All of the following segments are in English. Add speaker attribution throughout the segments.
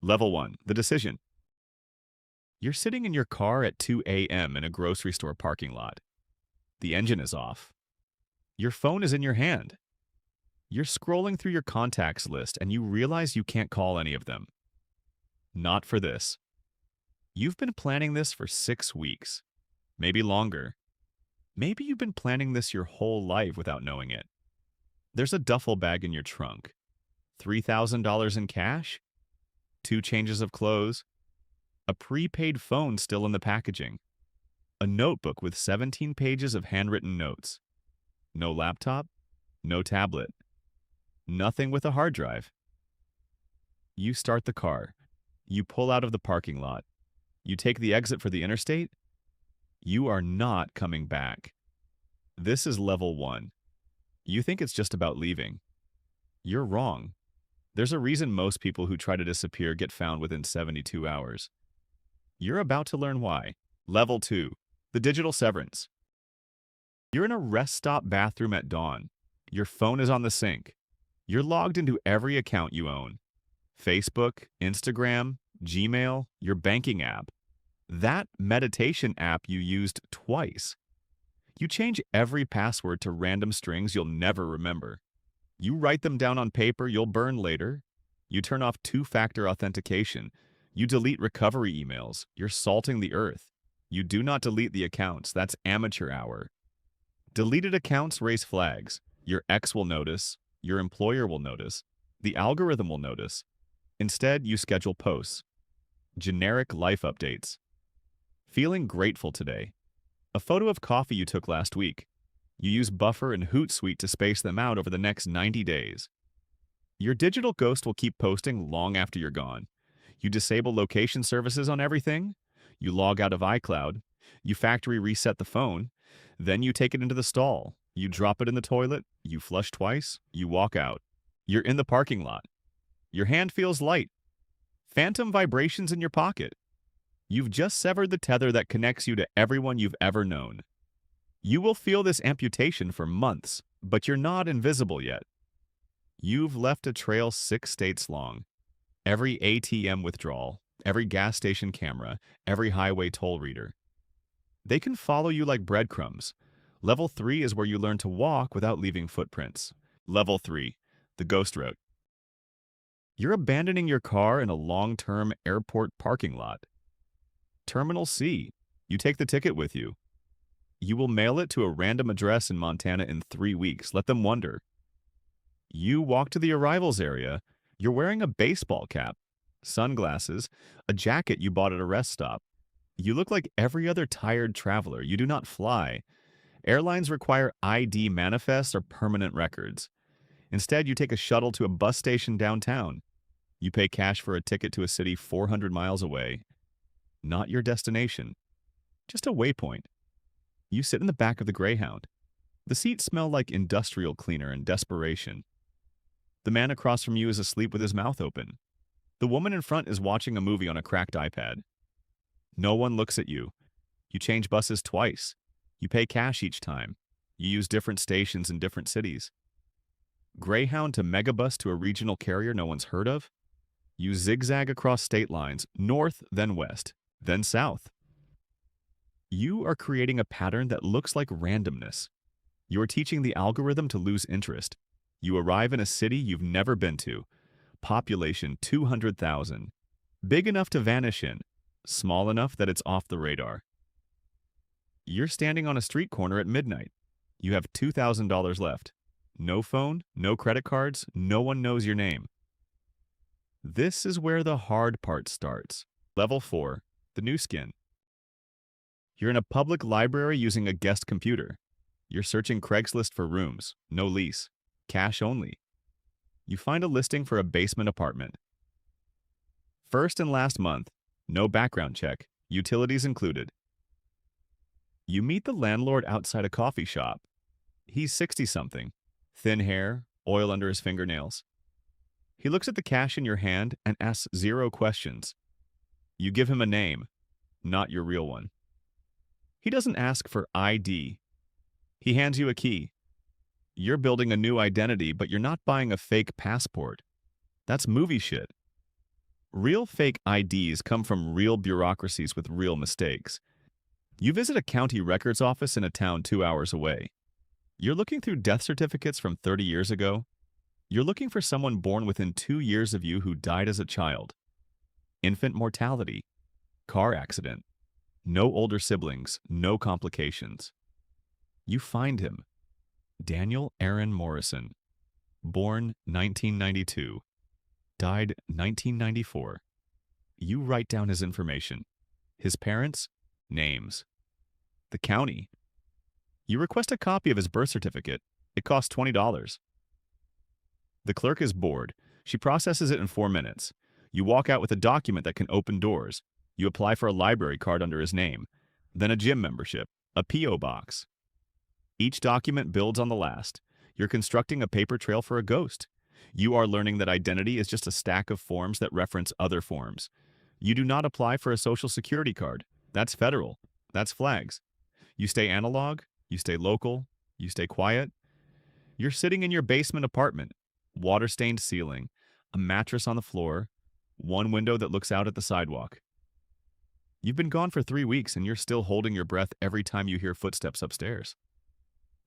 Speaker 1: Level 1, the decision. You're sitting in your car at 2 a.m. in a grocery store parking lot. The engine is off. Your phone is in your hand. You're scrolling through your contacts list and you realize you can't call any of them. Not for this. You've been planning this for 6 weeks, maybe longer. Maybe you've been planning this your whole life without knowing it. There's a duffel bag in your trunk. $3,000 in cash? 2 changes of clothes? A prepaid phone still in the packaging? A notebook with 17 pages of handwritten notes? No laptop? No tablet? Nothing with a hard drive? You start the car. You pull out of the parking lot. You take the exit for the interstate. You are not coming back. This is level 1. You think it's just about leaving. You're wrong. There's a reason most people who try to disappear get found within 72 hours. You're about to learn why. Level 2. The digital severance. You're in a rest stop bathroom at dawn. Your phone is on the sink. You're logged into every account you own. Facebook, Instagram, Gmail, your banking app. That meditation app you used twice. You change every password to random strings you'll never remember. You write them down on paper you'll burn later. You turn off two-factor authentication. You delete recovery emails. You're salting the earth. You do not delete the accounts. That's amateur hour. Deleted accounts raise flags. Your ex will notice. Your employer will notice. The algorithm will notice. Instead, you schedule posts. Generic life updates. Feeling grateful today. A photo of coffee you took last week. You use Buffer and Hootsuite to space them out over the next 90 days. Your digital ghost will keep posting long after you're gone. You disable location services on everything. You log out of iCloud. You factory reset the phone. Then you take it into the stall. You drop it in the toilet. You flush twice. You walk out. You're in the parking lot. Your hand feels light. Phantom vibrations in your pocket. You've just severed the tether that connects you to everyone you've ever known. You will feel this amputation for months, but you're not invisible yet. You've left a trail 6 states long. Every ATM withdrawal, every gas station camera, every highway toll reader. They can follow you like breadcrumbs. Level 3 is where you learn to walk without leaving footprints. Level 3, the ghost route. You're abandoning your car in a long-term airport parking lot. Terminal C. You take the ticket with you. You will mail it to a random address in Montana in 3 weeks. Let them wonder. You walk to the arrivals area. You're wearing a baseball cap, sunglasses, a jacket you bought at a rest stop. You look like every other tired traveler. You do not fly. Airlines require ID manifests or permanent records. Instead, you take a shuttle to a bus station downtown. You pay cash for a ticket to a city 400 miles away. Not your destination, just a waypoint. You sit in the back of the Greyhound. The seats smell like industrial cleaner and desperation. The man across from you is asleep with his mouth open. The woman in front is watching a movie on a cracked iPad. No one looks at you. You change buses twice. You pay cash each time. You use different stations in different cities. Greyhound to Megabus to a regional carrier no one's heard of. You zigzag across state lines, north, then west, then south. You are creating a pattern that looks like randomness. You are teaching the algorithm to lose interest. You arrive in a city you've never been to. Population 200,000. Big enough to vanish in. Small enough that it's off the radar. You're standing on a street corner at midnight. You have $2,000 left. No phone, no credit cards, no one knows your name. This is where the hard part starts. Level 4, the new skin. You're in a public library using a guest computer. You're searching Craigslist for rooms, no lease, cash only. You find a listing for a basement apartment. First and last month, no background check, utilities included. You meet the landlord outside a coffee shop. He's 60-something, thin hair, oil under his fingernails. He looks at the cash in your hand and asks 0 questions. You give him a name, not your real one. He doesn't ask for ID. He hands you a key. You're building a new identity, but you're not buying a fake passport. That's movie shit. Real fake IDs come from real bureaucracies with real mistakes. You visit a county records office in a town 2 hours away. You're looking through death certificates from 30 years ago. You're looking for someone born within 2 years of you who died as a child. Infant mortality. Car accident. No older siblings, no complications. You find him. Daniel Aaron Morrison. Born 1992. Died 1994. You write down his information. His parents, names. The county. You request a copy of his birth certificate. It costs $20. The clerk is bored. She processes it in 4 minutes. You walk out with a document that can open doors. You apply for a library card under his name, then a gym membership, a P.O. box. Each document builds on the last. You're constructing a paper trail for a ghost. You are learning that identity is just a stack of forms that reference other forms. You do not apply for a social security card. That's federal. That's flags. You stay analog. You stay local. You stay quiet. You're sitting in your basement apartment. Water-stained ceiling. A mattress on the floor. One window that looks out at the sidewalk. You've been gone for 3 weeks and you're still holding your breath every time you hear footsteps upstairs.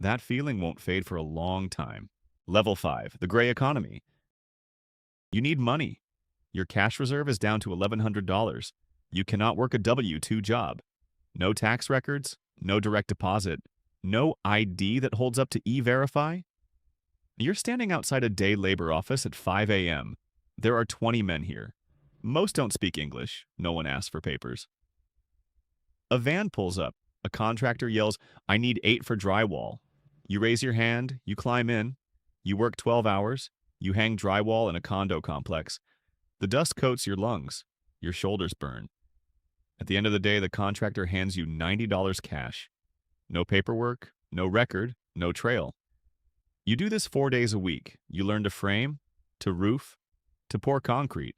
Speaker 1: That feeling won't fade for a long time. Level 5, the gray economy. You need money. Your cash reserve is down to $1,100. You cannot work a W-2 job. No tax records, no direct deposit, no ID that holds up to E-Verify. You're standing outside a day labor office at 5 a.m. There are 20 men here. Most don't speak English. No one asks for papers. A van pulls up. A contractor yells, "I need 8 for drywall." You raise your hand, you climb in. You work 12 hours. You hang drywall in a condo complex. The dust coats your lungs. Your shoulders burn. At the end of the day, the contractor hands you $90 cash. No paperwork, no record, no trail. You do this 4 days a week. You learn to frame, to roof, to pour concrete.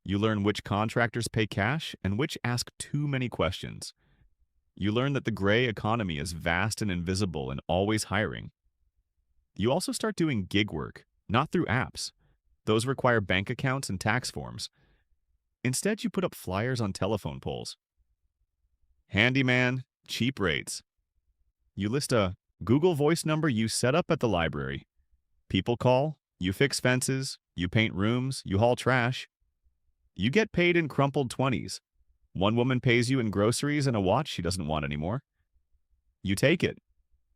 Speaker 1: You learn which contractors pay cash and which ask too many questions. You learn that the gray economy is vast and invisible and always hiring. You also start doing gig work, not through apps. Those require bank accounts and tax forms. Instead, you put up flyers on telephone poles. Handyman, cheap rates. You list a Google Voice number you set up at the library. People call, you fix fences, you paint rooms, you haul trash. You get paid in crumpled 20s. One woman pays you in groceries and a watch she doesn't want anymore. You take it.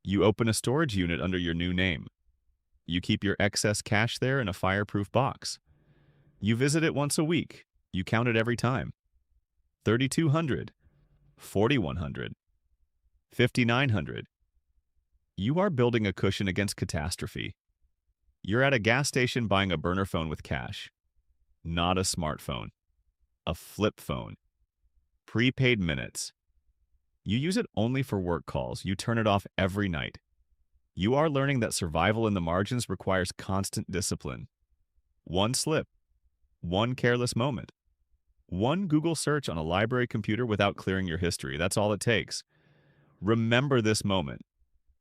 Speaker 1: You open a storage unit under your new name. You keep your excess cash there in a fireproof box. You visit it once a week. You count it every time. 3,200, 4,100, 5,900. You are building a cushion against catastrophe. You're at a gas station buying a burner phone with cash. Not a smartphone. A flip phone. Prepaid minutes. You use it only for work calls. You turn it off every night. You are learning that survival in the margins requires constant discipline. One slip. One careless moment. One Google search on a library computer without clearing your history. That's all it takes. Remember this moment.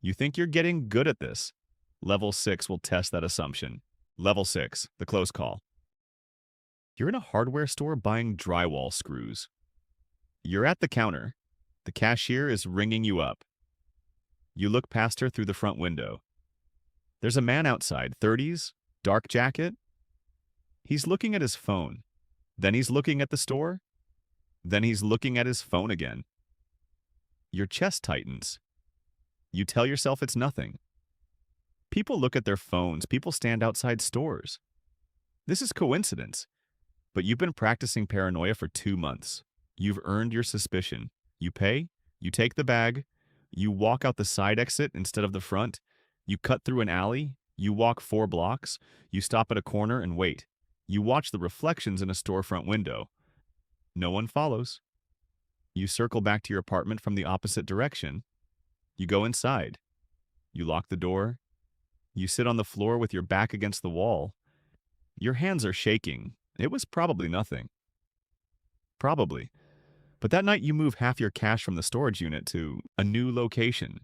Speaker 1: You think you're getting good at this. Level 6 will test that assumption. Level 6, the close call. You're in a hardware store buying drywall screws. You're at the counter. The cashier is ringing you up. You look past her through the front window. There's a man outside, 30s, dark jacket. He's looking at his phone. Then he's looking at the store. Then he's looking at his phone again. Your chest tightens. You tell yourself it's nothing. People look at their phones. People stand outside stores. This is coincidence. But you've been practicing paranoia for 2 months. You've earned your suspicion. You pay, you take the bag, you walk out the side exit instead of the front, you cut through an alley, you walk 4 blocks, you stop at a corner and wait. You watch the reflections in a storefront window. No one follows. You circle back to your apartment from the opposite direction. You go inside. You lock the door. You sit on the floor with your back against the wall. Your hands are shaking. It was probably nothing. Probably. But that night you move half your cash from the storage unit to a new location.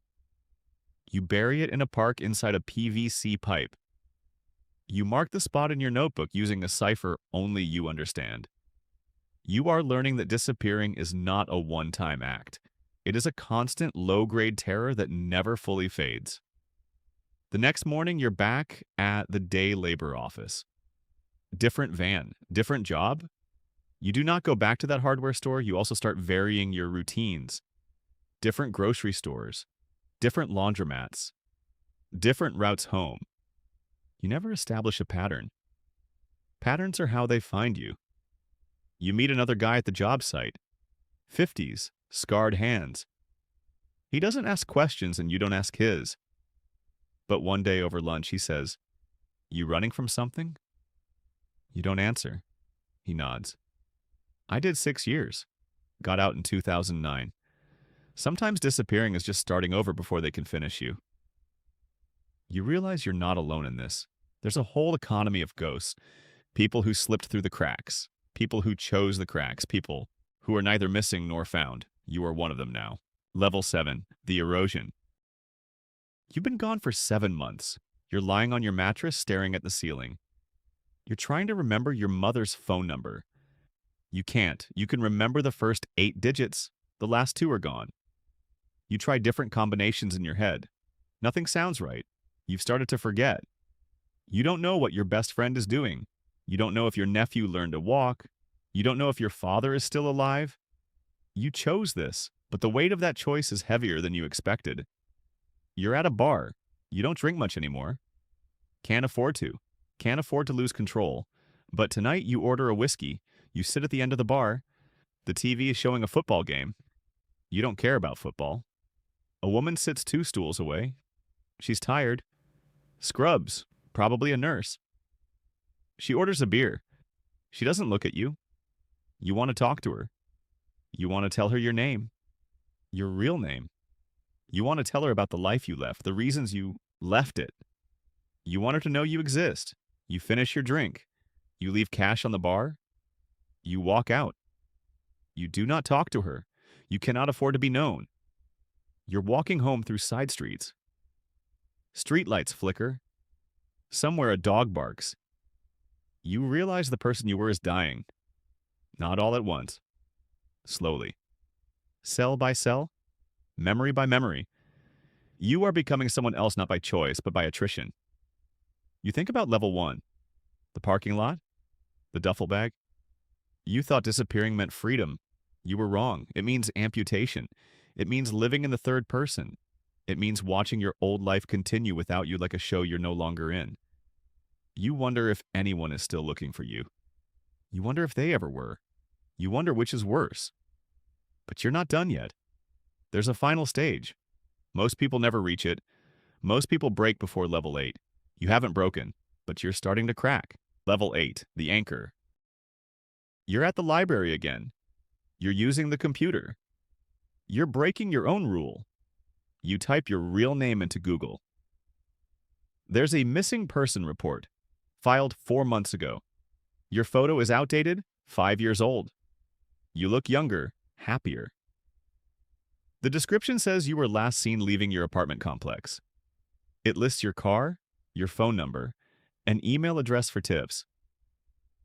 Speaker 1: You bury it in a park inside a PVC pipe. You mark the spot in your notebook using a cipher only you understand. You are learning that disappearing is not a one-time act. It is a constant low-grade terror that never fully fades. The next morning, you're back at the day labor office. Different van, different job. You do not go back to that hardware store, you also start varying your routines. Different grocery stores, different laundromats, different routes home. You never establish a pattern. Patterns are how they find you. You meet another guy at the job site. 50s, scarred hands. He doesn't ask questions and you don't ask his. But one day over lunch he says, "You running from something?" You don't answer. He nods. "I did 6 years. Got out in 2009. Sometimes disappearing is just starting over before they can finish you." You realize you're not alone in this. There's a whole economy of ghosts. People who slipped through the cracks. People who chose the cracks. People who are neither missing nor found. You are one of them now. Level 7, the Erosion. You've been gone for 7 months. You're lying on your mattress staring at the ceiling. You're trying to remember your mother's phone number. You can't. You can remember the first 8 digits. The last 2 are gone. You try different combinations in your head. Nothing sounds right. You've started to forget. You don't know what your best friend is doing. You don't know if your nephew learned to walk. You don't know if your father is still alive. You chose this, but the weight of that choice is heavier than you expected. You're at a bar. You don't drink much anymore. Can't afford to. Can't afford to lose control. But tonight you order a whiskey. You sit at the end of the bar. The TV is showing a football game. You don't care about football. A woman sits 2 stools away. She's tired. Scrubs, probably a nurse. She orders a beer. She doesn't look at you. You want to talk to her. You want to tell her your name. Your real name. You want to tell her about the life you left, the reasons you left it. You want her to know you exist. You finish your drink. You leave cash on the bar. You walk out. You do not talk to her. You cannot afford to be known. You're walking home through side streets. Streetlights flicker. Somewhere a dog barks. You realize the person you were is dying. Not all at once. Slowly. Cell by cell. Memory by memory. You are becoming someone else not by choice, but by attrition. You think about level 1. The parking lot. The duffel bag. You thought disappearing meant freedom. You were wrong. It means amputation. It means living in the third person. It means watching your old life continue without you like a show you're no longer in. You wonder if anyone is still looking for you. You wonder if they ever were. You wonder which is worse. But you're not done yet. There's a final stage. Most people never reach it. Most people break before level 8. You haven't broken, but you're starting to crack. Level 8, the anchor. You're at the library again. You're using the computer. You're breaking your own rule. You type your real name into Google. There's a missing person report, filed 4 months ago. Your photo is outdated, 5 years old. You look younger, happier. The description says you were last seen leaving your apartment complex. It lists your car, your phone number, and email address for tips.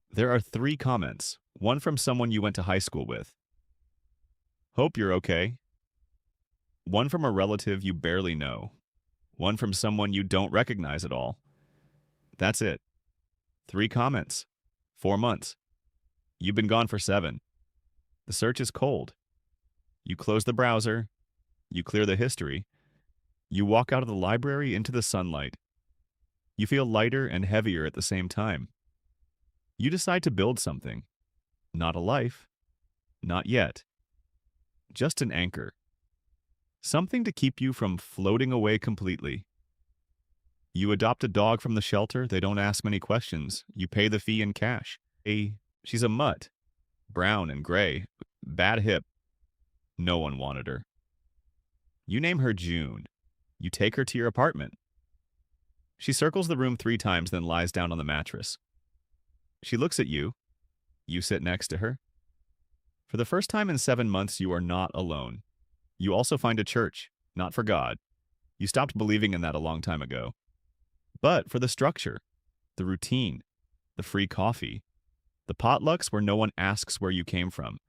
Speaker 1: There are 3 comments, one from someone you went to high school with. Hope you're okay. One from a relative you barely know. One from someone you don't recognize at all. That's it. 3 comments. 4 months. You've been gone for 7. The search is cold. You close the browser. You clear the history. You walk out of the library into the sunlight. You feel lighter and heavier at the same time. You decide to build something. Not a life. Not yet. Just an anchor. Something to keep you from floating away completely. You adopt a dog from the shelter, they don't ask many questions. You pay the fee in cash. She's a mutt. Brown and gray. Bad hip. No one wanted her. You name her June. You take her to your apartment. She circles the room 3 times, then lies down on the mattress. She looks at you. You sit next to her. For the first time in 7 months, you are not alone. You also find a church, not for God. You stopped believing in that a long time ago. But for the structure, the routine, the free coffee, The potlucks where no one asks where you came from.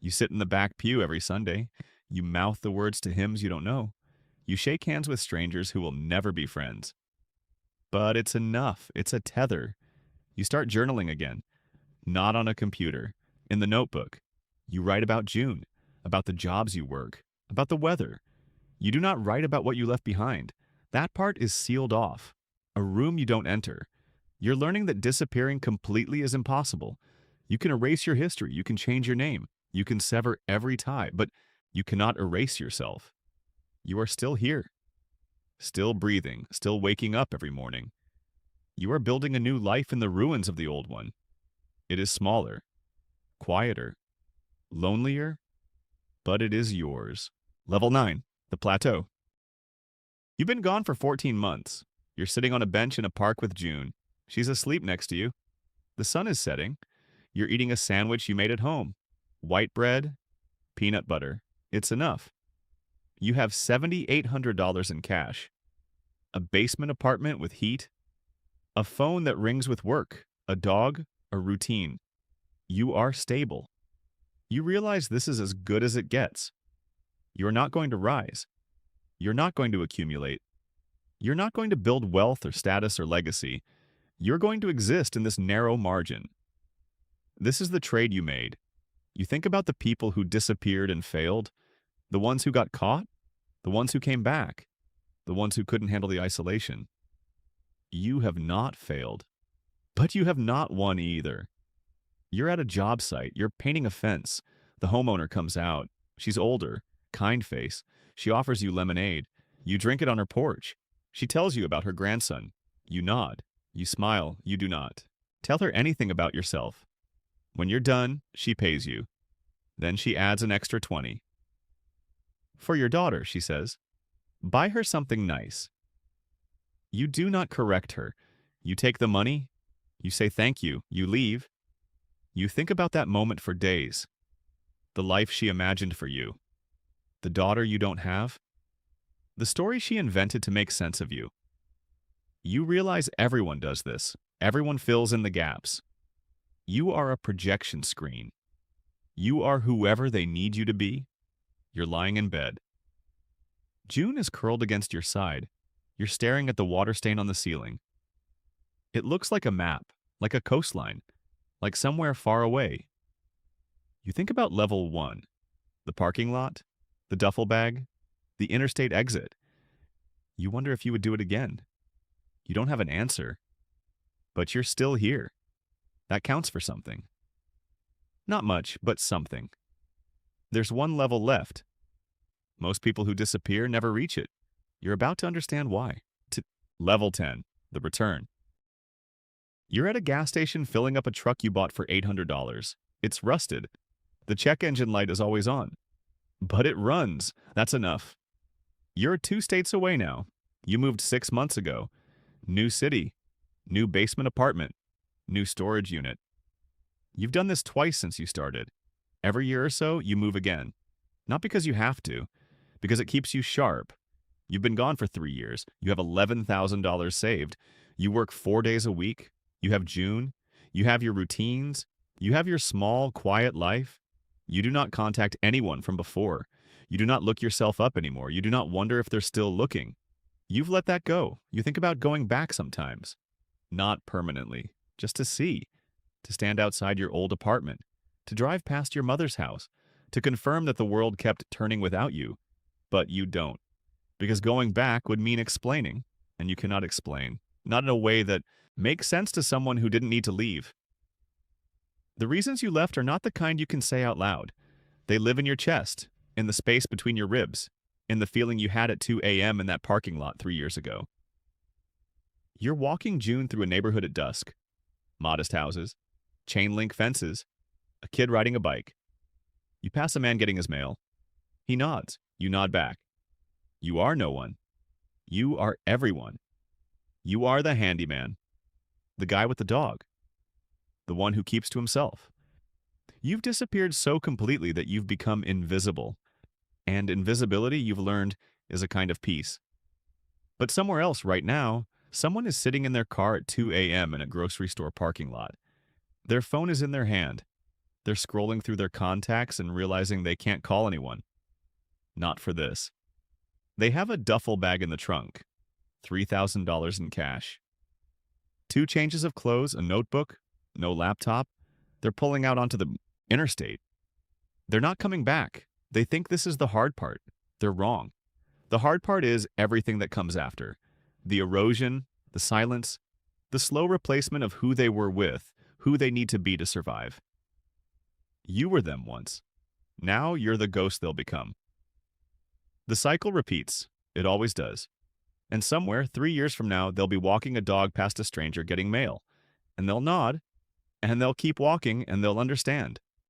Speaker 1: You sit in the back pew every Sunday. You mouth the words to hymns you don't know. You shake hands with strangers who will never be friends. But it's enough. It's a tether. You start journaling again, not on a computer, in the notebook. You write about June, about the jobs you work, about the weather. You do not write about what you left behind. That part is sealed off, a room you don't enter. You're learning that disappearing completely is impossible. You can erase your history, you can change your name, you can sever every tie, but you cannot erase yourself. You are still here, still breathing, still waking up every morning. You are building a new life in the ruins of the old one. It is smaller, quieter, lonelier, but it is yours. Level 9, the Plateau. You've been gone for 14 months. You're sitting on a bench in a park with June. She's asleep next to you. The sun is setting. You're eating a sandwich you made at home. White bread, peanut butter. It's enough. You have $7,800 in cash. A basement apartment with heat. A phone that rings with work. A dog, a routine. You are stable. You realize this is as good as it gets. You're not going to rise. You're not going to accumulate. You're not going to build wealth or status or legacy. You're going to exist in this narrow margin. This is the trade you made. You think about the people who disappeared and failed, the ones who got caught, the ones who came back, the ones who couldn't handle the isolation. You have not failed, but you have not won either. You're at a job site. You're painting a fence. The homeowner comes out. She's older, kind face. She offers you lemonade. You drink it on her porch. She tells you about her grandson. You nod. You smile. You do not. Tell her anything about yourself. When you're done, she pays you. Then she adds an extra 20. For your daughter, she says. Buy her something nice. You do not correct her. You take the money. You say thank you. You leave. You think about that moment for days. The life she imagined for you. The daughter you don't have. The story she invented to make sense of you. You realize everyone does this. Everyone fills in the gaps. You are a projection screen. You are whoever they need you to be. You're lying in bed. June is curled against your side. You're staring at the water stain on the ceiling. It looks like a map, like a coastline, like somewhere far away. You think about level 1, the parking lot, the duffel bag, the interstate exit. You wonder if you would do it again. You don't have an answer, but you're still here. That counts for something. Not much, but something. There's one level left. Most people who disappear never reach it. You're about to understand why. Level 10, the return. You're at a gas station filling up a truck you bought for $800. It's rusted. The check engine light is always on. But it runs. That's enough. You're 2 states away now. You moved 6 months ago. New city. New basement apartment. New storage unit. You've done this twice since you started. Every year or so, you move again. Not because you have to, because it keeps you sharp. You've been gone for 3 years. You have $11,000 saved. You work 4 days a week. You have June. You have your routines. You have your small, quiet life. You do not contact anyone from before. You do not look yourself up anymore. You do not wonder if they're still looking. You've let that go. You think about going back sometimes. Not permanently. Just to see. To stand outside your old apartment. To drive past your mother's house. To confirm that the world kept turning without you. But you don't. Because going back would mean explaining. And you cannot explain. Not in a way that makes sense to someone who didn't need to leave. The reasons you left are not the kind you can say out loud. They live in your chest, in the space between your ribs, in the feeling you had at 2 a.m. in that parking lot 3 years ago. You're walking June through a neighborhood at dusk. Modest houses, chain-link fences, a kid riding a bike. You pass a man getting his mail. He nods. You nod back. You are no one. You are everyone. You are the handyman, the guy with the dog, the one who keeps to himself. You've disappeared so completely that you've become invisible. And invisibility, you've learned, is a kind of peace. But somewhere else right now, someone is sitting in their car at 2 a.m. in a grocery store parking lot. Their phone is in their hand. They're scrolling through their contacts and realizing they can't call anyone. Not for this. They have a duffel bag in the trunk, $3,000 in cash. 2 changes of clothes, a notebook, no laptop. They're pulling out onto the interstate. They're not coming back. They think this is the hard part. They're wrong. The hard part is everything that comes after. The erosion, the silence, the slow replacement of who they were with, who they need to be to survive. You were them once. Now you're the ghost they'll become. The cycle repeats. It always does. And somewhere, 3 years from now, they'll be walking a dog past a stranger getting mail. And they'll nod, and they'll keep walking, and they'll understand.